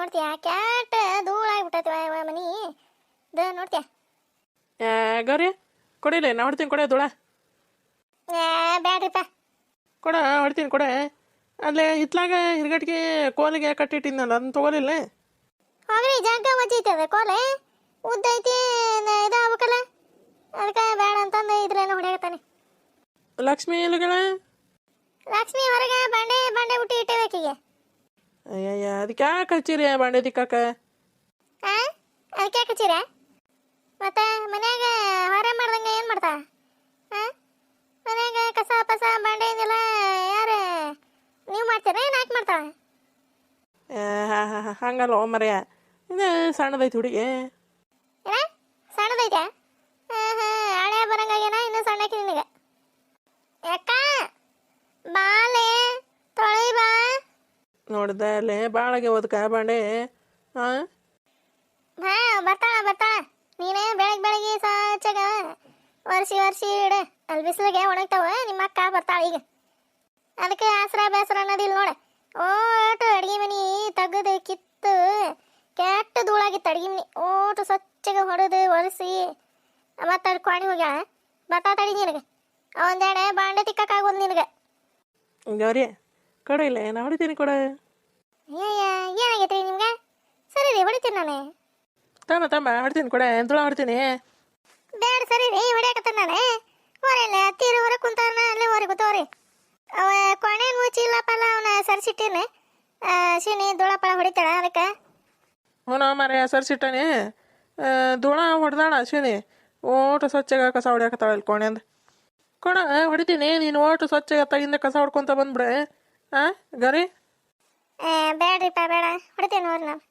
ನೋಡ್ತೀಯ cat ಧೂಳಾಗ್ಬಿಟ್ಟೈತಿ ಮನಿ ನೋಡ್ತೀಯ. ಗೌರಿ ಕೊಡಿಲ್ಲ ನಾ ಹೊಡ್ತೀನಿ ಕೊಡೆ ಧೂಳ. ಬ್ಯಾಡ್ರಿಪ್ಪ ಕೊಡ ಹೊಡ್ತೀನಿ ಕೊಡೆ. ಅಲ್ಲೇ ಹಿತ್ಲಾಗ ಹಿರ್ಗಟ್ಗೆ ಕೋಲಿಗೆ ಕಟ್ಟಿಟ್ಟಿದ್ನಲ್ಲ ಅದನ್ನ ತೊಗೊಲಿಲ್ಲ. ಹೋಗ್ರಿ ಜಾಗ ವಜ್ಜೈತಿ ಅದ ಕೋಲೆ ಉದ್ದ ಐತಿ ಇದಾಗಬೇಕಲ್ಲ ಅದಕ್ಕೆ ಬೇಡ ಅಂತಂದು ಇದ್ರೇನು ಹೊಡ್ಯಾಕತ್ತಾನೆ. ಲಕ್ಷ್ಮಿ ಇಲ್ಲಗಳ ಲಕ್ಷ್ಮಿ ಹೊರಗೆ ಬಂಡೆ ಬಂಡೆ ಬಿಟ್ಟು ಇಟ್ಟಬೇಕೀಗ. ಅಯ್ಯಯ್ಯ ಅದಕ್ಕೆ ಯಾಕೆ ಹಚ್ಚಿರಿ ಬಾಂಡೆ ದಿಕ್ಕಾಕ? ಅದಕ್ಕೆ ಹಚ್ಚಿರ ಮತ್ತೆ ಮನ್ಯಾಗ ಹೊರ ಮಾಡ್ದಂಗೆ ಏನು ಮಾಡ್ತಾ? ಮನ್ಯಾಗ ಕಸ ಪಸ ಬಾಂಡೆ ಇದೆಲ್ಲ ಯಾರು ನೀವು ಮಾಡ್ತೀರ ಏನು ಯಾಕೆ ಮಾಡ್ತಾವ? ಹಂಗಲ್ಲ ಮರ್ಯ ಇದು ಸಣ್ಣದೈತಿ ಹುಡುಗಿ. ಏನ ಸಣ್ಣದೈತೆ? ಹಳೆ ಬರಂಗಾಗೇನ ಇನ್ನೂ ಸಣ್ಣಕ್ಕೆ ನಿನಗೆ. ಯಾಕ ಬಾಲೆ ತೊಳಿ ಬಾ ನೋಡ್ದ ಅಲ್ಲೇ ಬಾಳಗೆ ಓದ್ಕ ಬಾಂಡೆ. ಹಾಂ ಬರ್ತಾಳ ನೀನೇ ಬೆಳಗ್ಗೆ ಸಾಚಾಗ ವರ್ಷಿ ಇಡು. ಅಲ್ಲಿ ಬಿಸಿಲಿಗೆ ಒಣಗ್ತಾವ. ನಿಮ್ಮ ಅಕ್ಕ ಬರ್ತಾಳ ಈಗ. ಅದಕ್ಕೆ ಆಸರ ಬೇಸರ ಅನ್ನೋದಿಲ್ಲ ನೋಡ. ಓಟು ಅಡ್ಗೆ ಮನಿ ತೆಗೆದು ಕಿತ್ತು ಕೆಟ್ಟ ಧೂಳಾಗಿತ್ತು ಅಡ್ಗೆ ಮನಿ. ಓಟು ಸ್ವಚ್ಛಗೆ ಹೊಡೆದು ಒರೆಸಿ ಮತ್ತೆ ಅಲ್ಲಿ ಕ್ವಾಣಿ ಹೋಗ್ಯಾಳ. ತಡಿ ನಿನಗೆ ಒಂದೆಡೆ ಬಾಂಡೆ ತಿಕ್ಕಾಗೋದು ನಿನಗೆ. ಗೌರಿ ಕೊಡ ಇಲ್ಲ ನಾ ಹೊಡಿತೀನಿ ಕೊಡ. ಏನಾಗೈತಿ ನಿಮ್ಗೆ? ಸರಿ ರೀ ಹೊಡಿತೀನಿ ನಾನೇ. ತಮ್ಮ ಹೊಡ್ತೀನಿ ಕೊಡೆ ಧೂಳ ಹೊಡ್ತೀನಿ. ಬೇಡ ಸರಿ ರೀ ಹೊಡ್ಯಾಕತ್ತ ನಾನೇ. ಹೊರಲ್ಲ ಹತ್ತಿರ ಹೊರ ಕುಂತಾನ ಅಲ್ಲೇ ಹೊರಗೆ ಕೂತವ್ರಿ. ಅವ ಕೊನೆ ಮುಚ್ಚಿಲ್ಲಪ್ಪಲ್ಲ ಅವನ ಸರಿಸಿಟ್ಟೇನೆ ಶೀನಿ ಧೂಳಪ್ಪಳ ಹೊಡಿತಾಳ ಅದಕ್ಕೆ. ಹ್ಞೂ ಮಾರ ಸರ್ಸಿಟ್ಟಾನೆ ಧೂಳ ಹೊಡೆದಾಳ ಶೀನಿ. ಓಟು ಸ್ವಚ್ಛಗೆ ಕಸ ಹೊಡ್ಯಾಕತ್ತಾಳ ಇಲ್ಲಿ ಕೋಣೆಂದು. ಕೊಡ ಹೊಡಿತೀನಿ ನೀನು ಓಟು ಸ್ವಚ್ಛಗೆ ತಗಿಂದ ಕಸ ಹೊಡ್ಕೊಂತ ಬಂದ್ಬಿಡೆ. ಗರಿ ಬೇಡ್ರಿಪ್ಪ ಬೇಡ ಹೊಡಿತೇನೆ ನೋಡ್ರಿ ನಾನು.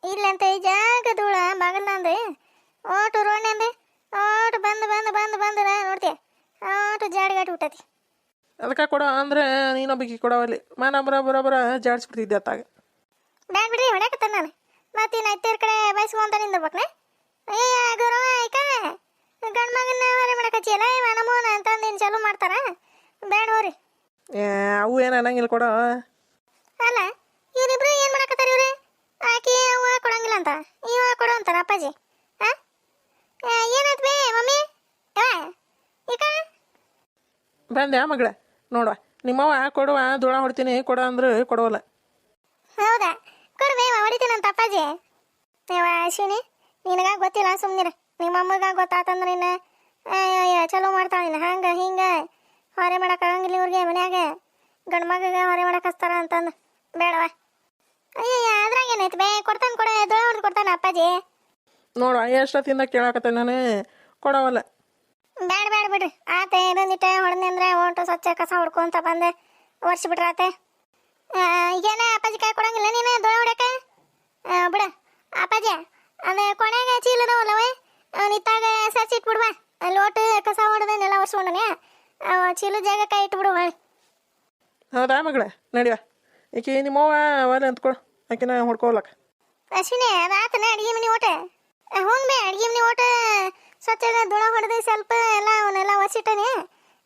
ಇಲ್ಲಂತ ಈ ಜಾಗ ಧೂಳ ಬಾಗಲ್ಲ ಅಂದ್ರೆ ಓಟು ರೋಣೆ ಅಂದೆ ಓಟು ಬಂದು ನೋಡ್ತೀಯ ಓಟು ಜಾಡಿಗಾಟಿ ಬಿಟ್ಟತಿ. ಅದಕ್ಕೆ ಕೊಡ ಅಂದ್ರೆ ನೀನೊಬ್ಬಕಿ ಕೊಡವಲ್ಲಿ ಮಾನ ಬರೋಬರ ಜಾಡಿಸ್ಬಿಡ್ತಿದ್ದೆ ಅತ್ತಾಗ. ಬೇಡ ಬಿಡ್ರಿ ಹೊಡ್ಯಾಕತ್ತ ನಾನು. ಮತ್ತಿನ್ನು ಐತೇರ ಕಡೆ ಬಯಸ್ಕೊಂತ ನಿಂದಿರ್ಬೇಕನೆ. ಅಯ್ಯ ಗೌರವ ಆಯ್ಕ ಗಂಡು ಮಗನ ಹೊರೆ ಮಾಡಕಚ್ಚಿಯಲ್ಲ ನಮೋನ ಅಂತಂದೇನು ಚಾಲು ಮಾಡ್ತಾರ. ಬೇಡ ಹೋರಿ. ಅವು ಏನು ಅನ್ನಂಗಿಲ್ಲ ಕೊಡ. ಅಲ್ಲ ಇವರಿಬ್ರು ಏನು ಮಾಡಕತ್ತಾರ ಇವ್ರೆ? ಆಕಿ ಅವ್ವ ಕೊಡಂಗಿಲ್ಲ ಅಂತ ಇವ ಕೊಡು ಅಂತಾರ ಅಪ್ಪಾಜಿ. ಏನಾಯ್ತು ಬೇ ಮಮ್ಮಿ ಈಗ ಬಂದೆ ಮಗಳ ನೋಡುವ ನಿಮ್ಮವ್ವ ಕೊಡುವ ಧೂಳ ಹೊಡ್ತೀನಿ ಕೊಡ ಅಂದ್ರೆ ಕೊಡವಲ್ಲ. ಹೌದಾ ಕೊಡ್ಬೇವ ಹೊಡಿತೀನಂತ ಅಪ್ಪಾಜಿ. ಅಶ್ವಿನಿ ನಿನಗ ಗೊತ್ತಿಲ್ಲ ಸುಮ್ಮನಿರ. ನಿಮ್ಮ ಅಮ್ಮಗ ಗೊತ್ತಾತಂದ್ರೆ ಇನ್ನ ಚಲೋ ಮಾಡ್ತಾಳ ಇನ್ನು ಹಂಗೆ ಹಿಂಗೆ ಹೊರೆ ಮಾಡೋಕ್ಕಾಗಂಗಿಲ್ಲ ಇವ್ರಿಗೆ ಮನ್ಯಾಗ. ಗಂಡು ಮಗಗ ಹೊರೆ ಮಾಡಕ್ಕೆ ಹಚ್ತಾರ ಅಂತಂದು ಬೇಡವ. ಅಯ್ಯಯ್ಯ ಅದ್ರಾಗ ಏನಾಯ್ತು ಬೇ ಕೊಡ್ತಾನೆ ಕೊಡ ಧೂಳ ಹೊಡೆದು ಕೊಡ್ತಾನೆ ಅಪ್ಪಾಜಿ. ನೋಡುವ ಎಷ್ಟೊತ್ತಿಂದ ಕೇಳಾಕತ್ತೆ ನಾನು ಕೊಡವಲ್ಲ. ಬೇಡ ಬಿಡ್ರಿ ಆತೆ ಇದೊಂದಿಟ್ಟ ಹೊಡೆದೆ ಅಂದ್ರೆ ಓಟು ಸ್ವಚ್ಛ ಕಸ ಹೊಡ್ಕೊಂತ ಬಂದೆ ಒರೆಸಿಬಿಟ್ರಾತೆ. ಈಗೇನ ಅಪ್ಪಾಜಿ ಕೈ ಕೊಡಂಗಿಲ್ಲ ನೀನು ಧೂಳ ಹೊಡ್ಯಾಕ? ಬಿಡ ಅಪ್ಪಾಜಿ ಅದು ಕೊನೆಗೆ ಚೀಲದವಲ್ಲವೇ ನಿತ್ತಾಗ ಸರ್ಚಿಟ್ಬಿಡುವ. ಅಲ್ಲಿ ಓಟು ಕಸ ಹೊಡೆದನ್ನೆಲ್ಲ ಒರೆಸ್ಕೊಂಡನೆ ಚೀಲ ಜಾಗ ಕೈ ಇಟ್ಬಿಡುವ. ಹೌದಾ ಮಗಳ ನಡಿವ ಈಕೆ ನಿಮ್ಮವ್ವ ಅವಲ್ಲ ಅಂತ್ಕೊಡು ಆಕಿನ ಹೊಡ್ಕೊಲಕ್ಕ. ಅಶ್ವಿನಿ ಅದಾತನ ಅಡ್ಗೆ ಮನೆ ಓಟ? ಹ್ಞೂ ಬೇ ಅಡ್ಗೆ ಮನೆ ಓಟ ಸ್ವಚ್ಛಗ ಧೂಳ ಹೊಡೆದು ಸ್ವಲ್ಪ ಎಲ್ಲ ಅವನ್ನೆಲ್ಲ ಒರೆಸಿಟ್ಟನೆ.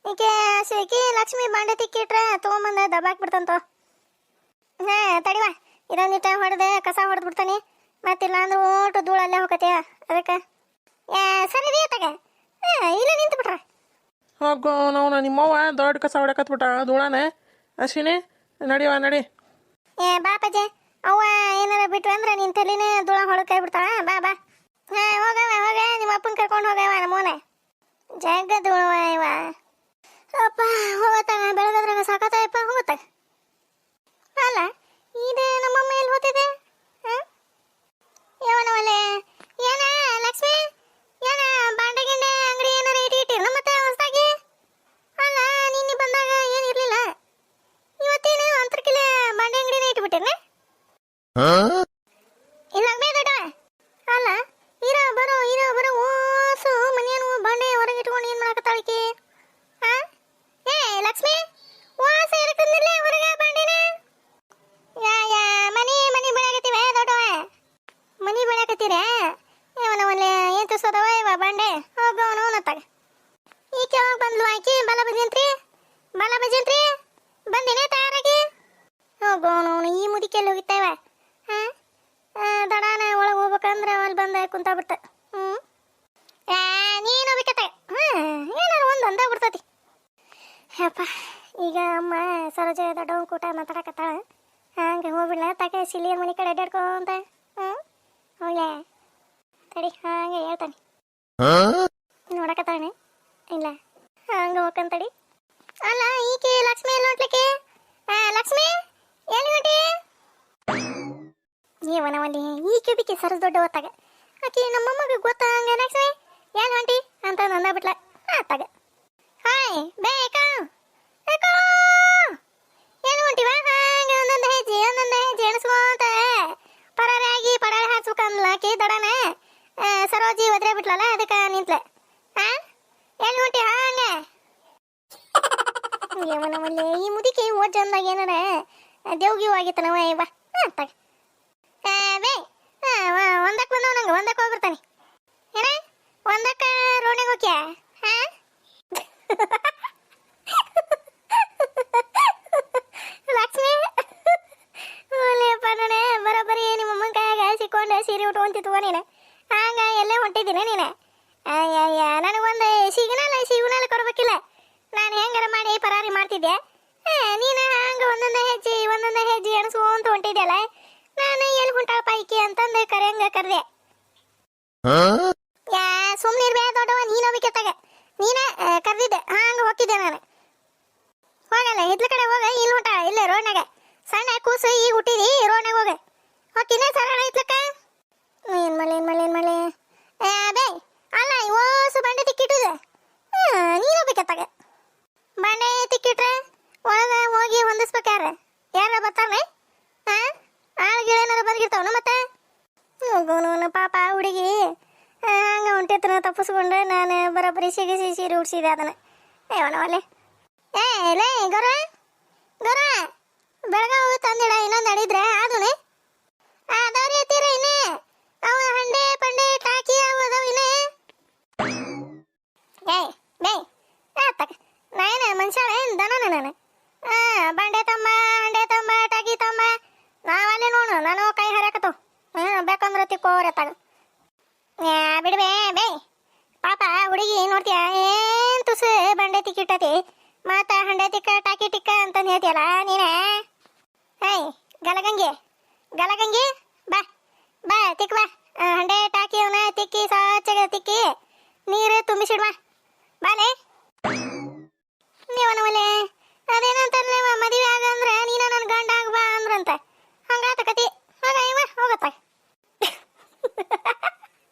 ಈಕೆ ಲಕ್ಷ್ಮಿ ಬಾಂಡೆ ತಿಕ್ಕಿಟ್ರೆ ತೊಗೊಂಬಂದು ದಬ್ಬಾಕ್ಬಿಡ್ತಂತ. ತಡಿವ ಇದೊಂದಿಟ್ಟ ಹೊಡೆದು ಕಸ ಹೊಡೆದು ಬಿಡ್ತಾನೆ. ಮತ್ತಿಲ್ಲ ಅಂದ್ರೆ ಓಟು ಧೂಳಲ್ಲೇ ಹೋಗತ್ತೀಯ ಅದಕ್ಕೆ. ಸರಿ ರೀ ತಗ ಇಲ್ಲೇ ನಿಂತು ಬಿಟ್ರ ಹೋಗೋ ನಾವು ನಿಮ್ಮವ್ವ ದೊಡ್ಡ ಕಸ ಹೊಡ್ಯಾಕತ್ಬಿಟ್ಟ ಧೂಳನ. ಅಶ್ವಿನಿ ನಡಿವ ನಡಿ. ಬಾಪಜ್ಜಿ ಅವ್ವ ಏನಾರ ಬಿಟ್ವಿ ಅಂದ್ರೆ ನಿನ್ನ ತಲೆನೇ ಧೂಳ ಹೊಡೆದು ಕೈ ಬಿಡ್ತಾಳ. ಬಾ ಹೋಗ ನಿಮ್ಮ ಅಪ್ಪನ ಕರ್ಕೊಂಡು ಹೋಗವ ನಮ್ಮೋನ ಜಾಗ ಧೂಳವ ಇವ. ಅಪ್ಪ ಹೋಗತ್ತಾಗ ಬೆಳಗದ್ರಾಗ ಸಾಕತ್ತಪ್ಪ ಹೋಗತ್ತಾಗ. ಅಲ್ಲ ಇದೆ ನಮ್ಮಮ್ಮ ಎಲ್ಲಿ ಹೋಗ್ತಿದೆ? ಇವನವಲ್ಲೇ ಏನ ಲಕ್ಷ್ಮಿ ಏನ ಬಾಂಡೆ ಗಿಂಡೆ ಅಂಗಡಿ ಏನಾರ ಇಟ್ಟಿರ್ನ ಮತ್ತೆ ಹೊಸದಾಗಿ? ಅಲ್ಲ ನಿನ್ನೆ ಬಂದಾಗ ಏನಿರ್ಲಿಲ್ಲ ಇವತ್ತೇನು ಅಂತರ್ಕಿಲೆ ಬಾಂಡೆ ಅಂಗಡಿನ ಇಟ್ಬಿಟ್ಟೇನ? ಇಲ್ಲ ಬೇದಡ ಅಲ್ಲ ಇರೋ ಬರೋ ಓಸು ಮನೆಯನ್ನು ಬಾಂಡೆ ಹೊರಗೆ ಇಟ್ಕೊಂಡು ಏನು ಮಾಡಕತ್ತಾಳಿಕೆ? ಏ ಲಕ್ಷ್ಮಿ ವಾಸ ಇರಕಂದಿಲ್ಲ ಹೊರಗೆ ಬಾಂಡಿನ? ಮನಿ ಬೆಳಗತ್ತೀವ ದೊಡ್ಡವ ಮನಿ ಬೆಳಕತ್ತೀರ? ಇವನವಲ್ಲೇ ಏನು ತಿರ್ಸೋದವ ಇವ ಬಾಂಡೆ ಹೋಗೋನು ನತ್ತಾಗ. ಈಕೆ ಹೋಗಿ ಬಂದ್ಲು ಆಕಿ ಬಲ ಬಜಂತ್ರಿ ಬಂದಿನೇ ತಯಾರಾಗಿ ಹೋಗೋನು ಈ ಮುದಿಕೆಲ್ಲಿ ಹೋಗಿತ್ತೇವ. ಹೋಗ್ಬೇಕಂದ್ರೆ ಅಲ್ಲಿ ಬಂದ ಕುಂತ ಬಿಡ್ತ. ನೀನು ಹೋಗ್ಬೇಕತ್ತ. ಏನಾರು ಒಂದು ಅಂದ ಬಿಡ್ತತಿ. ಯಪ್ಪ, ಈಗ ಅಮ್ಮ ಸರೋಜ ದೊಡ್ಡವನ್ ಕೂಟ ಮಾತಾಡಕತ್ತಾಳ. ಹಂಗೆ ಹೋಗ್ಬಿಡ್ಲ ತಾಕೆ ಸಿಲಿಯರ್ ಮನೆ ಕಡೆ ಅಡ್ಡಾಡ್ಕೊಂತ. ಹೋಗ್ಲೇ ತಡಿ, ಹಾಗೆ ಹೇಳ್ತಾನೆ. ನೋಡಕತ್ತಾನೆ ಇಲ್ಲ, ಹಂಗೆ ಹೋಗ್ಕಂತಡಿ. ಅಲ್ಲ ಈಕೆ ಲಕ್ಷ್ಮಿ ಎಲ್ಲಿ ನೋಡ್ಲಿಕ್ಕೆ? ಲಕ್ಷ್ಮಿ ಎಲ್ಲಿ ಹೊಂಟಿ? ಏವನವಲ್ಲಿ ಈಕೆ ಬಿಕ್ಕಿ ಸರಸ್ ದೊಡ್ಡ ಹೊತ್ತಾಗ ಆಕಿ ನಮ್ಮಮ್ಮಗೆ ಗೊತ್ತ ಹಂಗ ಲಕ್ಷ್ಮಿ ಎಲ್ಲಿ ಹೊಂಟಿ ಅಂತ ನಂದ ಬಿಟ್ಲ. ಆತಾಗ ಹಾಯ್ ಬೇಕಾ ಬೇಕಾ ಎಲ್ಲಿ ಹೊಂಟಿವ? ಹಂಗೆ ಒಂದೊಂದು ಹೆಜ್ಜೆ ಎಣಿಸ್ಕೊಂತ ಪರಾರಾಗಿ ಪಡಾಳಿ ಹಾಕ್ಸ್ಬೇಕಂದ್ಲ ಆಕಿ ದಡನ. ಸರೋಜಿ ಒದ್ರೆ ಬಿಟ್ಲಲ್ಲ, ಅದಕ್ಕೆ ನಿಂತ್ಲೆ. ಎಲ್ಲಿ ಹೊಂಟಿ? ಹಂಗೆ ಏವನವಲ್ಲಿ ಈ ಮುದುಕಿ ಓದ್ ಜನ್ದಾಗ ಏನಾರ ದೇವ್ಗಿವ್ ಆಗಿತ್ತನವ. ಇವ ಆತಾಗ ಬೇ ಒಂದಕ್ಕೆ ಬಂದವ, ನಂಗೆ ಒಂದಕ್ಕೆ ಹೋಗ್ಬಿಡ್ತಾನೆ. ಏನ ಒಂದಕ್ಕೆ ರೋಡ್ನಾಗ ಹೋಗ್ಯಾ? ಲಕ್ಷ್ಮಿ ಪಡಣೆ ಬರೋಬ್ಬರಿ ನಿಮ್ಮಮ್ಮನ ಕೈಯಾಗ ಸಿಕ್ಕೊಂಡು ಸೀರೆ ಉಟ್ಕೊಂತಿತ್ತು ನೀನು. ಹಂಗ ಎಲ್ಲೇ ಹೊಂಟಿದ್ದೀನ ನೀನು? ಅಯ್ಯಯ್ಯ, ನನಗೊಂದು ಸಿಗುನಲ್ಲ ಕೊಡ್ಬೇಕಿಲ್ಲ. ನಾನು ಹೆಂಗಾರ ಮಾಡಿ ಪರಾರಿ ಮಾಡ್ತಿದ್ದೆ. ನೀನು ಹಂಗೆ ಒಂದೊಂದು ಹೆಜ್ಜೆ ಎಣಿಸ್ಕೊಂತ ಹೊಂಟಿದ್ಯಲ್ಲ. ನಾನು ಎಲ್ಲಿ ಹೊಂಟಾಳಪ್ಪ ಈಕಿ ಅಂತಂದು ಕರೆಯಂಗ ಕರೆದೆ. ಸುಮ್ಮನೆ ಇರ್ಬೇ ದೊಡ್ಡವ, ನೀನು ಹೋಗ್ಬೇಕತ್ತಾಗ ನೀನ ಕರೆದಿದ್ದೆ. ಹಂಗೆ ಹೋಗ್ತಿದ್ದೆ ನಾನು. ಹೋಗಲ್ಲ ಹಿತ್ಲ ಕಡೆ ಹೋಗ. ಇಲ್ಲಿ ಹೊಂಟಾಳ ಇಲ್ಲೇ ರೋಡ್ನಾಗ. ಸಣ್ಣ ಕೂಸು ಈಗ ಹುಟ್ಟಿದಿ, ರೋಡ್ನಾಗ ಹೋಗ. ಹೋಗ್ತೀನಿ ಸರಳ ಹಿತ್ಲಕ್ಕ. ಏನು ಮಳೆ ಬೇ ಅಲ್ಲ ಓಸು ಬಂಡೆ ತಿಕ್ಕಿಟ್ಟುದೆ. ನೀನು ಹೋಗ್ಬೇಕತ್ತಾಗ. ಬಂಡೆ ತಿಕ್ಕಿಟ್ರೆ ಒಳಗೆ ಹೋಗಿ ಹೊಂದಿಸ್ಬೇಕಾರೆ ಯಾರ ಬರ್ತಾನೆ? ಆಳುಗಳೇನಾರು ಬಂದಿರ್ತಾವನ ಮತ್ತೆ? ಹೋಗೋನು ಪಾಪ ಹುಡುಗಿ ಹಂಗೆ ಹೊಂಟಿತ್ತನ ತಪ್ಪಿಸ್ಕೊಂಡೆ. ನಾನು ಬರೋಬ್ಬರಿ ಸಿಗಿಸಿ ಸೀರೆ ಉಡ್ಸಿದೆ ಅದನ್ನು. ಏವನವಲ್ಲೇ ಲೇ ಗೌರ ಬೆಳಗಾವಿ ತಂದಿಡ ಇನ್ನೊಂದು ಅಡಿದ್ರೆ ಅದನೆ ಅದವ್ರಿ ಎತ್ತೀರ ಇನ್ನೇ ಅವ ಹಂಡೆ ಪಂಡೆ ಟಾಕಿ ಅವು ಅದಾವ ಇನ್ನೇ. ಬೇ ಆತಕ ನಾಯನ ಮನುಷ್ಯ ದನನ ನಾನು. ಬಂಡೆ ತಮ್ಮ ಹಂಡೆ ತಮ್ಮ ಟಾಕಿ ತಮ್ಮ ನಾವಲ್ಲೇ ನೋಡು. ನಾನು ಕೈ ಹರಕತ್ತವು. ಬೇಕಂದ್ರೆ ತಿಕ್ಕೋರತ್ತಾಗ ಬಿಡ್ಬೇ ಬೇ ಪಾಪ ಹುಡುಗಿ ನೋಡ್ತೀಯ ಏನ್ ತುಸು ಬಂಡೆ ತಿಕ್ಕಿಟ್ಟತಿ. ಮತ್ತ ಹಂಡೆ ತಿಕ್ಕ ಟಾಕಿ ಟಿಕ್ಕ ಅಂತಂದು ಹೇಳ್ತೀಯಲ್ಲ ನೀನೇ. ಗಲಗಂಗಿ ಬಾ ತಿಕ್ ಬಾ. ಹಂಡೆ ಟಾಕಿ ಅವನ ತಿಕ್ಕಿ ಸಾಚಾಗ ತಿಕ್ಕಿ ನೀರು ತುಂಬಿಸಿಡ್ವಾ ಬಾಲೆ. ನೀವನವಲ್ಲೇ ಅದೇನಂತಾರಲ್ಲ ಮದುವೆ ಆಗಂದ್ರೆ ನೀನ ನನ್ನ ಗಂಡ ಆಗ್ಬಾ ಅಂದ್ರಂತ. ಹಂಗಾತ ಕತಿ. ಹೋಗ ಇವ ಹೋಗತ್ತ.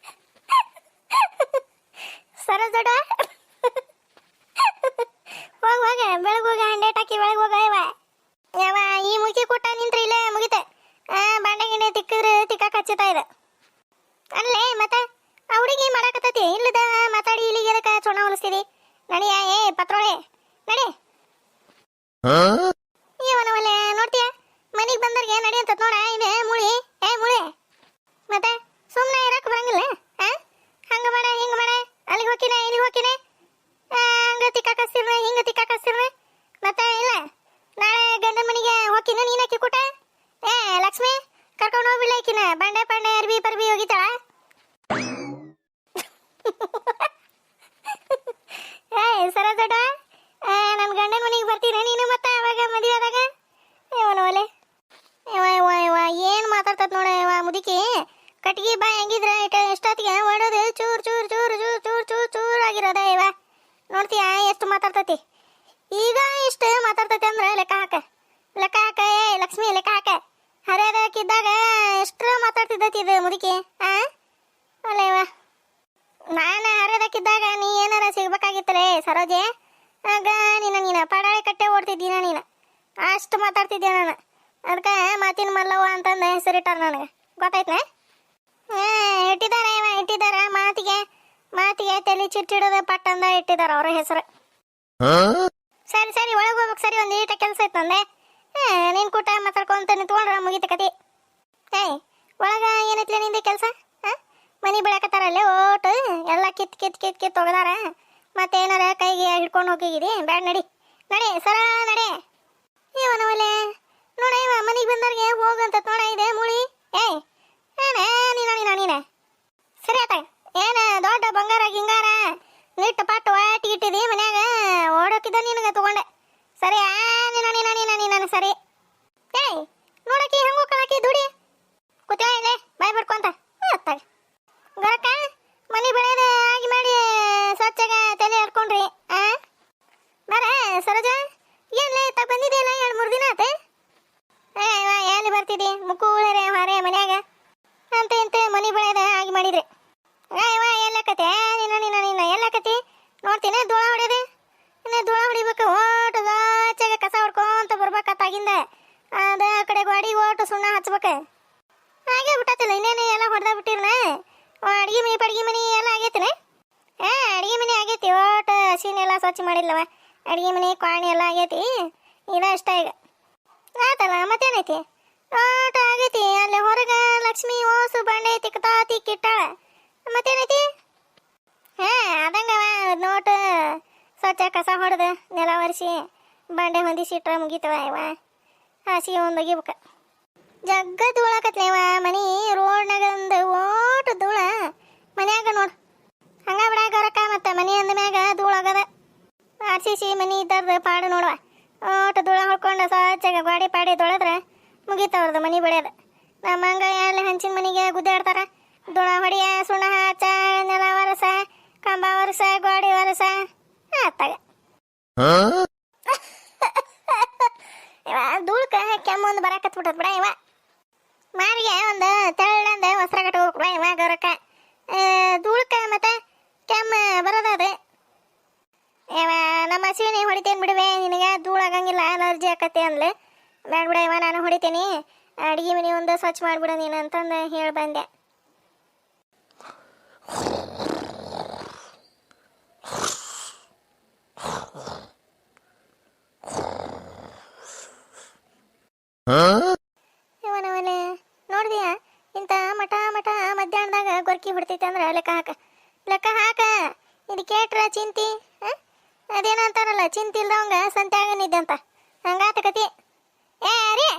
ಸರಸ್ ದೊಡ್ಡ ಹೋಗ ಬೆಳಗ್ಗೆ ಹೋಗ ಹಂಡೆ ಟಾಕಿ ಒಳಗೆ ಹೋಗ. ಯಾವ ಈ ಮುಗಿ ಕೊಟ್ಟ ನಿಂತ್ರಿ ಇಲ್ಲೇ ಮುಗಿತೆ. ಬಂಡೆ ಗಿಂಡೆ ತಿಕ್ಕಿದ್ರೆ ತಿಕ್ಕಕ್ಕೆ ಹಚ್ಚುತ್ತಾ ಇದೆ ಅಲ್ಲೇ. ಮತ್ತೆ ಆ ಹುಡುಗಿ ಮಾಡಕತ್ತತಿ ಇಲ್ಲದ ಮಾತಾಡಿ ಇಲ್ಲಿಗೆ ಅದಕ್ಕೆ ಚೊಣ ಹೊಲಿಸ್ತೀರಿ. ನಡಿಯ ಪತ್ರೋಳೆ ನಡಿ. ಇವನವಲ್ಲೇ ನೋಡ್ತೀಯ ಮನೆಗೆ ಬಂದವ್ರಿಗೆ ನಡಿ ಅಂತ ನೋಡ. ಇದೆ ಮುಳಿ ಮುಳಿ. ಮತ್ತೆ ಸುಮ್ಮನೆ ಇರಕ್ಕೆ ಬರಂಗಿಲ್ಲ. ಹಂಗ ಮಾಡ ಹಿಂಗ ಮಾಡ. ಅಲ್ಲಿಗೆ ಹೋಗಿನ ಇಲ್ಲಿಗೆ ಹೋಗಿನ ಹಂಗ ತಿಕ್ಕಾಕಸ್ತಿರ್ನ ಹಿಂಗ ತಿಕ್ಕಾಕಸ್ತಿರ್ನ. ಮತ್ತೆ ಇಲ್ಲ ನಾಳೆ ಗಂಡನ ಮನೆಗೆ ಹೋಗಿನ ನೀನು ಅಕ್ಕಿ ಕೂಟ. ಲಕ್ಷ್ಮಿ ಕರ್ಕೊಂಡು ಹೋಗ್ಬಿಡ್ಲ ಆಕಿನ. ಬಂಡೆ ಅರ್ಬಿ ಪರ್ಬಿ ಹೋಗಿತಾಳ. ಸರ ದೊಡ್ಡ ನನ್ನ ಗಂಡನ ಮನೆಗೆ ಬರ್ತೀನ ನೀನು ಮತ್ತೆ ಅವಾಗ ಮದುವೆ ಆದಾಗ. ಇವನವಲೆ ಏನು ಮಾತಾಡ್ತದ ನೋಡ ಮುದುಕಿ. ಕಟ್ಗಿ ಬಾಯಿ ಹೆಂಗಿದ್ರೆ ಎಷ್ಟೊತ್ತಿಗೆ ಹೊಡೋದು ಚೂರ್ ಚೂರ್ ಚೂರ್ ಚೂರ್ ಚೂರ್ ಚೂರ್ ಚೂರ್ ಆಗಿರೋದ. ಇವ ನೋಡ್ತೀಯ ಎಷ್ಟು ಮಾತಾಡ್ತತಿ. ಈಗ ಇಷ್ಟು ಮಾತಾಡ್ತತಿ ಅಂದ್ರೆ ಲೆಕ್ಕ ಹಾಕ ಲಕ್ಷ್ಮಿ ಲೆಕ್ಕ ಹಾಕ. ಹರಿಯದಕ್ಕಿದ್ದಾಗ ಎಷ್ಟರ ಮಾತಾಡ್ತಿದ್ದತಿ ಇದು ಮುದುಕಿ. ಅಲ್ಲ ಇವ ನಾನು ಹರಿಯದಕ್ಕಿದ್ದಾಗ ನೀ ಏನಾರ ಸಿಗ್ಬೇಕಾಗಿತ್ತಲೇ ಸರೋಜೆ. ಆಗ ನೀನು ಪಡಾಳಿ ಕಟ್ಟೆ ಓಡ್ತಿದ್ದೀನ. ನೀನು ಅಷ್ಟು ಮಾತಾಡ್ತಿದ್ದೆ ನಾನು. ಅದಕ್ಕೆ ಮಾತಿನ ಮಲ್ಲವ್ವ ಅಂತಂದು ಹೆಸರಿಟ್ಟಾರ ನನಗೆ. ಗೊತ್ತಾಯ್ತನ? ಇಟ್ಟಿದಾರ ಮಾತಿಗೆ ತಲೆ ಚಿಟ್ಟಿಡೋದು ಪಟ್ಟಂದ ಇಟ್ಟಿದಾರ ಅವ್ರ ಹೆಸರು. ಸರಿ ಒಳಗೆ ಹೋಗ್ಬೇಕು. ಸರಿ ಒಂದು ಈಟ ಕೆಲಸ ಐತೆ ನಂದೆ. ನೀನು ಕೂಟ ಮಾತಾಡ್ಕೊಂತ ನಿಂತ್ಕೊಂಡ್ರೆ ಮುಗಿತ ಕತಿ. ಒಳಗ ಏನೈತ್ಲೆ ನಿಂದೆ ಕೆಲಸ? ಮನೆ ಬೆಳಕತ್ತಾರಲ್ಲೇ ಓಟು ಎಲ್ಲ ಕಿತ್ ತೊಗದಾರ. ಮತ್ತೇನಾರ ಕೈಗೆ ಹಿಡ್ಕೊಂಡು ಹೋಗಿದ್ದೀರಿ. ಬ್ಯಾಡ ನಡಿ ಸರ ನಡೆ. ಇವನವಲ್ಲೇ ನೋಡ ಇವ ಮನೆಗೆ ಬಂದವ್ರಿಗೆ ಹೋಗಂತ ನೋಡ ಇದೆ ಮುಳಿ. ಏನೇ ನೀನ ಸರಿ ಆತಾಗ ಏನ ದೊಡ್ಡ ಬಂಗಾರ ಗಿಂಗಾರ ನಿಟ್ಟು ಪಟ್ಟು ಒಟ್ಟಿ ಇಟ್ಟಿದಿ ಮನ್ಯಾಗ ಓಡೋಕಿದ್ದ ನಿನಗೆ ತಗೊಂಡೆ ಸರಿ ನೀನ ಸರಿ ಏಯ್ ನೋಡಕಿ ಹೆಂಗೋ ಕಳಕಿ ದುಡಿ ಕೂತ ಇದೆ ಬಾಯ್ ಬಿಡ್ಕೊಂತ ಅತ್ತಾಗ ಗರಕ ಮನಿ ಬೆಳೆದ ಆಗಿ ಮಾಡಿ ಸ್ವಚ್ಛಗ ತಲೆ ಹರ್ಕೊಂಡ್ರಿ ಬರ ಸರೋಜ ಏನ್ಲೇ ಇತ್ತ ಬಂದಿದೆಯಲ್ಲ 2-3 ದಿನ ಆತೆ ಎಲ್ಲಿ ಬರ್ತಿದ್ದಿ ಮುಕ್ಕು ಉಳರೆ ಹೊರೆ ಮನ್ಯಾಗ ಅಂತ ಇಂತ ಮನಿ ಬೆಳೆದ ಆಗಿ ಮಾಡಿದ್ರಿ ಎಲ್ಲಕತಿ ನಿನ್ನ ಎಲ್ಲಕತಿ ನೋಡ್ತೀನಿ ಧೂಳ ಹೊಡೆದೆ ಧೂಳ ಹೊಡಿಬೇಕು ಓಟು ಗಾಚಾಗ ಕಸ ಹೊಡ್ಕೊಂತ ಬರ್ಬೇಕತ್ತಾಗಿಂದ ಅದ ಕಡೆ ಗಾಡಿ ಓಟು ಸುಣ್ಣ ಹಚ್ಬೇಕ ಹಾಗೆ ಬಿಟ್ಟತಿಲ್ಲ ಇನ್ನೇನು ಎಲ್ಲ ಹೊಡೆದ ಬಿಟ್ಟಿರ್ನ ಅಡ್ಗೆ ಮನಿ ಎಲ್ಲ ಆಗೈತಿನ ಅಡ್ಗೆ ಮನೆ ಆಗೈತಿ ಓಟು ಹಸಿನೆಲ್ಲ ಸ್ವಚ್ಛ ಮಾಡಿಲ್ಲವ ಅಡ್ಗೆ ಮನೆ ಕ್ವಾಣಿ ಎಲ್ಲ ಆಗೈತಿ ಇದ ಇಷ್ಟ ಈಗ ಆತಲ್ಲ ಮತ್ತೇನೈತಿ ಓಟ ಆಗೈತಿ ಅಲ್ಲಿ ಹೊರಗ ಲಕ್ಷ್ಮಿ ಓಸು ಬಂಡೆ ತಿಕ್ತಾತಿ ಕಿಟ್ಟಾಳ ಮತ್ತೇನೈತಿ ಅದಂಗವ ನೋಟು ಸ್ವಚ್ಛ ಕಸ ಹೊಡೆದು ನೆಲ ಒರೆಸಿ ಬಂಡೆ ಹೊಂದಿಸಿಟ್ರೆ ಮುಗಿತವ ಇವ ಹಸಿ ಒಂದು ಒಗಿಬೇಕ ಜಗ್ಗ ಧೂಳಕತ್ಲೇವ ಮನಿ ರೋಡ್ನಾಗಂದು ಓಟು ಧೂಳ ಮನ್ಯಾಗ ನೋಡು ಹಂಗ ಬಿಡಾಗರಕ ಮತ್ತು ಮನಿ ಅಂದ ಮ್ಯಾಗ ಧೂಳಾಗದ ಆರ್ಸಿಸಿ ಮನಿ ಇದ್ದಾರ್ದು ಪಾಡು ನೋಡುವ ಓಟು ಧೂಳ ಹೊಡ್ಕೊಂಡು ಸ್ವಚ್ಛಗ ಗಾಡಿ ಪಾಡಿ ತೊಳೆದ್ರೆ ಮುಗಿತವ್ರದ್ದು ಮನಿ ಬೆಳೆಯೋದು ನಮ್ಮ ಹಂಗ ಅಲ್ಲಿ ಹಂಚಿನ ಮನಿಗೆ ಗುದ್ದಾಡ್ತಾರ ಧೂಳ ಹೊಡಿಯ ಸುಣ್ಣ ಹಚ್ಚ ನೆಲ ಒರಸ ಕಂಬ ಒರಸ ಗೋಡಿ ಒರಸ ಆತಾಗ ಇವ ಧೂಳ್ಕ ಕೆಮ್ಮೊಂದು ಬರಾಕತ್ಬಿಟ್ಟದ ಬಿಡ ಇವ ಮಾರಿಗೆ ಒಂದು ತೆಳ್ಳಂದ ವಸ್ತ್ರ ಕಟ್ಕೋಬೇಕು ಬಿಡ ಇವ ಗೌರಕ್ಕ ಧೂಳ್ಕ ಮತ್ತೆ ಕೆಮ್ಮ ಬರೋದದು ಇವ ನಮ್ಮ ಹಸಿವಿನಿ ಹೊಡಿತೇನೆ ಬಿಡುವೆ ನಿನಗೆ ಧೂಳು ಆಗಂಗಿಲ್ಲ ಅಲರ್ಜಿ ಆಕತ್ತೆ ಅಂದ್ಲೆ ಬೇಡ ಬಿಡ ಇವ ನಾನು ಹೊಡಿತೀನಿ ಅಡ್ಗೆ ಮನೆ ಒಂದು ಸ್ವಚ್ಛ ಮಾಡಿಬಿಡ ನೀನು ಅಂತಂದು ಹೇಳಿ ಬಂದೆ ಇವನವನೇ ನೋಡಿದ್ಯಾ ಇಂಥ ಮಠ ಮಧ್ಯಾಹ್ನದಾಗ ಗೊರ್ಕಿ ಬಿಡ್ತೈತೆ ಅಂದ್ರೆ ಲೆಕ್ಕ ಹಾಕ ಇದು ಕೇಟ್ರ ಚಿಂತಿ ಅದೇನಂತಾರಲ್ಲ ಚಿಂತಿ ಇಲ್ದವಂಗ ಸಂತ್ಯಾಗನಿದ್ದೆ ಅಂತ ಹಂಗಾತ ಕತಿ ಅರೆ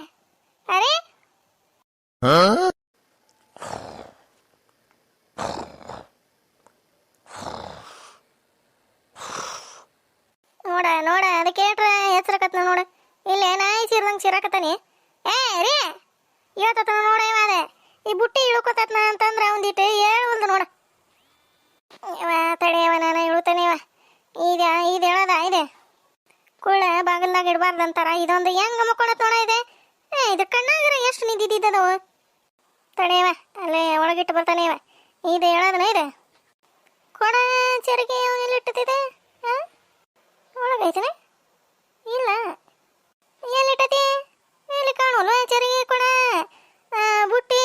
ನೋಡ ಅದು ಕೇಟ್ರ ಹೆಸರಕತ್ನ ನೋಡ ಇಲ್ಲ ನಾಯಿ ಚೀರ್ದಂಗೆ ಚೀರಾಕತ್ತಾನಿ ರೀ ಇವತ್ತ ನೋಡ ಇವಾದೆ ಈ ಬುಟ್ಟಿ ಇಳ್ಕೊತತ್ನ ಅಂತಂದ್ರೆ ಒಂದಿಟ್ಟು ಹೇಳುವಲ್ದು ನೋಡ ಇವ ತಡೆಯವ ನಾನು ಇಳುತ್ತಾನೆ ಇವ ಇದು ಹೇಳೋದ ಇದೆ ಕುಳ್ಳ ಬಾಗಲ್ದಾಗ ಇಡಬಾರ್ದು ಅಂತಾರ ಇದೊಂದು ಹೆಂಗ ಮಕ್ಕೊಳತ್ ನೋಡ ಇದೆ ಇದು ಕಣ್ಣಾಗರ ಎಷ್ಟು ನಿಂತಿದ್ದದವು ತಡೆಯವ ಅಲ್ಲೇ ಒಳಗಿಟ್ಟು ಬರ್ತಾನೆ ಇವ ಇದು ಹೇಳೋದನ ಇದೆ ಕೊಡ ಚರಿಗೆ ಅವನೆಲ್ಲಿ ಇಟ್ಟತಿದೆ ಒಳಗೈತನೆ ಇಲ್ಲ ಎಲ್ಲಿಟ್ಟತಿ ಎಲ್ಲಿ ಕಾಣುವಲ್ಲ ಚರಿಗೆ ಕೊಡ ಬುಟ್ಟಿ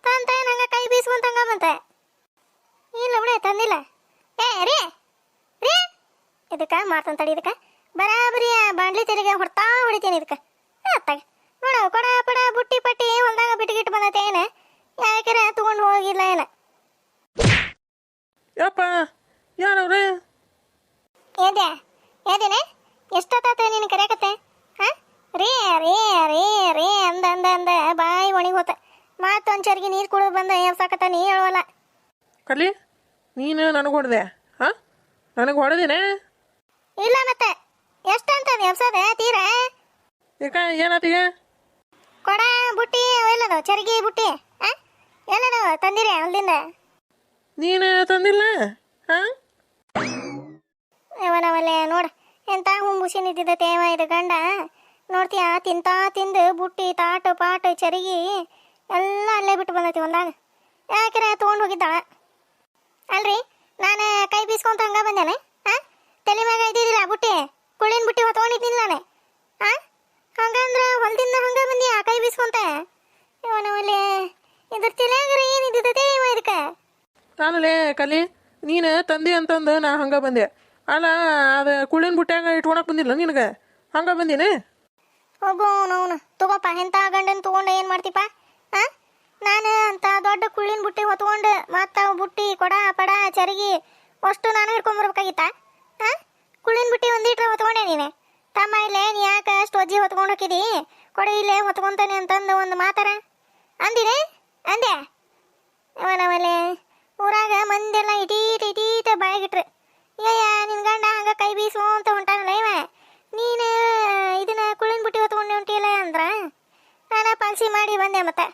ತಂತ ನಂಗ ಕೈ ಬೀಸ್ಕೊಂತಂಗ ಬಂತ ಇಲ್ಲ ಬಿಡ ತಂದಿಲ್ಲ ರೀ ಇದಕ್ಕ ಮಾಡ್ತಾನ ತಡಿ ಇದಕ್ಕ ಬರಾಬರಿ ಬಾಂಡ್ಲಿ ತೆರಿಗೆ ಹೊಡಿತೀನಿ ಇದಕ್ಕ ಅತ್ತಾಗ ನೋಡ ಕೊಡ ಪಡ ಬುಟ್ಟಿ ಪಟ್ಟಿ ಹೊಲ್ದಾಗ ಬಿಟ್ಟಿಗಿಟ್ಟು ಬಂದೈತೆ ಏನ ಯಾಕೆರ ತಗೊಂಡು ಹೋಗಿಲ್ಲ ಏನ ಯಪ್ಪ ಯಾರವ್ರೆ ಏದೇನೆ ಎಷ್ಟೊತ್ತಾತ ನೀನು ಕರೆಯಕತ್ತೆ ರೇ ಅಂದ ಬಾಯಿ ಒಣಗಿ ಹೋತ ಮತ್ತೊಂದು ಚರಿಗೆ ನೀರು ಕುಡಿದು ಬಂದ ಎಬ್ಸಾಕತ್ತ ನೀ ಹೇಳುವಲ್ಲ ಕಲಿ ನೀನು ನನಗೆ ಹೊಡೆದೆ ನನಗೆ ಹೊಡೆದಿನೇ ಇಲ್ಲ ಮತ್ತೆ ಎಷ್ಟಂತದ ಎಬ್ಸದೆ ತೀರ ಈಗ ಏನಾತೀಗ ಕೊಡ ಬುಟ್ಟಿ ಎಲ್ಲದವ ಚರಿಗೆ ಬುಟ್ಟಿ ಎಲ್ಲದವ ತಂದಿರಿ ಅಲ್ಲಿಂದ ನೀನು ತಂದಿಲ್ಲ ಅವನವಲ್ಲೇ ನೋಡ ಎಂತ ಹುಂಬುಸಿ ನಿಂತಿದ್ದ ತೇವ ಇದು ಗಂಡ ನೋಡ್ತೀಯ ತಿಂದು ಬುಟ್ಟಿ ತಾಟು ಪಾಟು ಚರಿಗೆ ಎಲ್ಲ ಅಲ್ಲೇ ಬಿಟ್ಟು ಬಂದೈತಿ ಒಂದಾಗ ಯಾಕೆರ ತೊಗೊಂಡು ಹೋಗಿದ್ದಾಳ ಅಲ್ರಿ ನಾನು ಕೈ ಬೀಸ್ಕೊಂತ ಹಂಗ ಬಂದೇನೆ ತಲೆ ಮ್ಯಾಗ ಇದ್ದಿದ್ದಿಲ್ಲ ಬುಟ್ಟಿ ಕುಳ್ಳಿನ ಬುಟ್ಟಿ ಹೊತ್ಕೊಂಡಿದ್ದಿಲ್ಲ ನಾನೇ ಹಂಗಂದ್ರ ಹೊಲ್ದಿಂದ ಹಂಗ ಬಂದಿ ಕೈ ಬೀಸ್ಕೊಂತ ಇವನವಲ್ಲೇ ಇದ್ರ ತಲೆಯಾಗ್ರ ಏನಿದ್ದಿದ್ದೆ ಇವ ಇದಕ್ಕೆ ನಾನಲ್ಲೇ ಕಲಿ ನೀನು ತಂದಿ ಅಂತಂದು ನಾ ಹಂಗೆ ಬಂದೆ ಅಲ್ಲ ಅದು ಕುಳ್ಳಿನ ಬುಟ್ಟ್ಯಾಗ ಇಟ್ಕೊಳಕ್ ಬಂದಿಲ್ಲ ನಿನಗೆ ಹಂಗೆ ಬಂದೀನಿ ಹೋಗೋ ನೋನು ತಗೋಪ್ಪ ಎಂಥ ಗಂಡನ ತೊಗೊಂಡು ಏನು ಮಾಡ್ತೀಪ್ಪ ನಾನು ಅಂತ ದೊಡ್ಡ ಕುಳ್ಳಿನ ಬುಟ್ಟಿ ಹೊತ್ಕೊಂಡು ಮತ್ತು ಬುಟ್ಟಿ ಕೊಡ ಪಡ ಚರಿಗೆ ಅಷ್ಟು ನಾನು ಹಿಡ್ಕೊಂಬರ್ಬೇಕಾಗಿತ್ತ ಕುಳ್ಳಿನ ಬುಟ್ಟಿ ಒಂದಿಟ್ರೆ ಹೊತ್ಕೊಂಡೆ ನೀನು ತಮ್ಮ ಇಲ್ಲೇ ನೀ ಯಾಕೆ ಅಷ್ಟು ಅಜ್ಜಿ ಹೊತ್ಕೊಂಡು ಹೋಗಿದ್ದಿ ಕೊಡ ಇಲ್ಲೇ ಹೊತ್ಕೊಂತಾನೆ ಅಂತಂದು ಒಂದು ಮಾತಾರ ಅಂದಿನಿ ಅಂದೆ ಅವನವಲೆ ಊರಾಗ ಮಂದೆಲ್ಲ ಇಟೀಟ ಬಾಯಾಗಿಟ್ರು ಅಯ್ಯ ನಿನ್ ಗಂಡ ಹಂಗ ಕೈ ಬೀಸು ಅಂತ ಹೊಂಟಾನಲ್ಲ ಇವ ನೀನು ಇದನ್ನ ಕುಳ್ಳಿನ ಬುಟ್ಟಿ ಹೊತ್ಕೊಂಡು ಹೊಂಟಿಲ್ಲ ಅಂದ್ರ ನಾನು ಪಾಲ್ಸಿ ಮಾಡಿ ಬಂದೆ ಮತ್ತೆ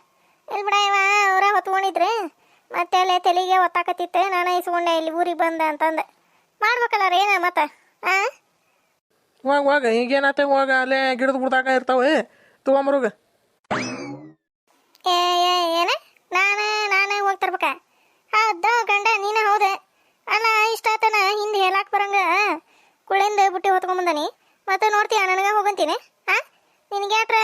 ಇಲ್ಲಿ ಬಿಡ ಇವ ಅವರ ಹೊತ್ಕೊಂಡಿದ್ರು ಮತ್ತೆ ಅಲ್ಲೇ ತಲೆಗೆ ಒತ್ತಾಕತ್ತಿತ್ತು ನಾನು ಇಸ್ಕೊಂಡೆ ಇಲ್ಲಿ ಊರಿಗೆ ಬಂದೆ ಅಂತಂದೆ ಮಾಡ್ಬೇಕಲ್ಲ ರೀ ಏನ ಮತ್ತೆ ಹೋಗ ಈಗೇನಾತ ಹೋಗ ಅಲ್ಲೇ ಗಿಡದ ಬುಡ್ದಾಗ ಇರ್ತಾವೆ ತೊಗೊಂಬರೋಗ ಏನ ನಾನೇ ಹೋಗಿ ತರ್ಬೇಕ ಹೌದು ಗಂಡ ನೀನ ಹೌದು ಅಲ್ಲ ಇಷ್ಟಾತನ ಹಿಂದೆ ಹೇಳಾಕ್ ಬರಂಗ ಕುಳಿಂದ ಬುಟ್ಟಿ ಹೊತ್ಕೊಂಬಂದಾನಿ ಮತ್ತೆ ನೋಡ್ತೀಯ ನನಗ ಹೋಗಂತೀನಿ ನಿನಗೆ ಯಾಟ್ರ